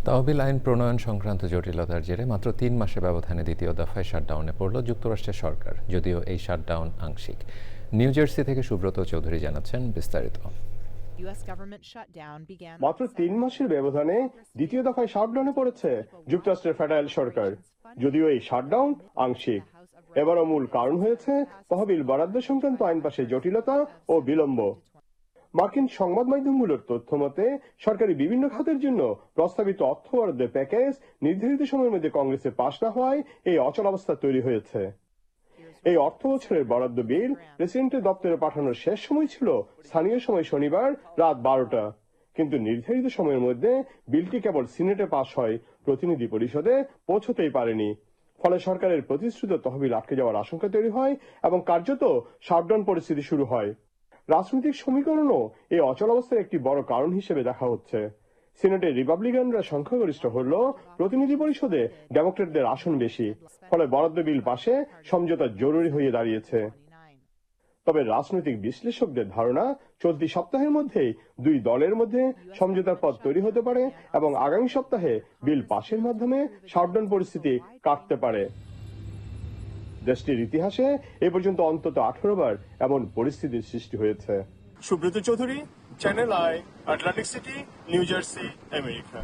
তহবিল আইন প্রণয়ন সংক্রান্ত জটিলতার জেরে মাত্র ৩ মাসের ব্যবধানে দ্বিতীয় দফায় শাটডাউনে পড়ল যুক্তরাষ্ট্রের সরকার, যদিও এই শাটডাউন আংশিক। নিউ জার্সি থেকে সুব্রত চৌধুরী জানাচ্ছেন বিস্তারিত। মাত্র ৩ মাসের ব্যবধানে দ্বিতীয় দফায় শাটডাউনে পড়েছে যুক্তরাষ্ট্রের ফেডারেল সরকার, যদিও এই শাটডাউন আংশিক। এবারও মূল কারণ হয়েছে তহবিল বরাদ্দ সংক্রান্ত আইন পাশে জটিলতা ও বিলম্ব। মার্কিন সংবাদ মাধ্যমগুলোর তথ্য মতে সরকারি বিভিন্ন খাতের জন্য প্রস্তাবিত অর্থ বরাদ্দের প্যাকেজ নির্ধারিত সময়ের মধ্যে কংগ্রেসে পাশ না হওয়ায় এই অচলাবস্থা তৈরি হয়েছে। এই অর্থ বছরের বরাদ্দ বিল প্রেসিডেন্টের দপ্তরে পাঠানোর শেষ সময় ছিল স্থানীয় সময় শনিবার রাত 12টা, কিন্তু নির্ধারিত সময়ের মধ্যে বিলটি কেবল সিনেটে পাশ হয়, প্রতিনিধি পরিষদে পৌঁছতেই পারেনি। ফলে সরকারের প্রতিশ্রুত তহবিল আটকে যাওয়ার আশঙ্কা তৈরি হয় এবং কার্যত শাটডাউন পরিস্থিতি শুরু হয়। রাজনৈতিক সমীকরণও এই অচলাবস্থার একটি বড় কারণ হিসেবে দেখা হচ্ছে। সিনেটে রিপাবলিকানরা সংখ্যাগরিষ্ঠ হলেও প্রতিনিধি পরিষদে ডেমোক্রেটদের আসন বেশি, ফলে বরাদ্দ বিল পাশে সমঝোতা জরুরি হয়ে দাঁড়িয়েছে। তবে রাজনৈতিক বিশ্লেষকদের ধারণা চলতি সপ্তাহের মধ্যেই দুই দলের মধ্যে সমঝোতার পথ তৈরি হতে পারে এবং আগামী সপ্তাহে বিল পাশের মাধ্যমে শাটডাউন পরিস্থিতি কাটতে পারে। দেশটির ইতিহাসে এ পর্যন্ত অন্তত 18 বার এমন পরিস্থিতির সৃষ্টি হয়েছে। Subrata Chowdhury, channel I, Atlantic city, new jersey, America.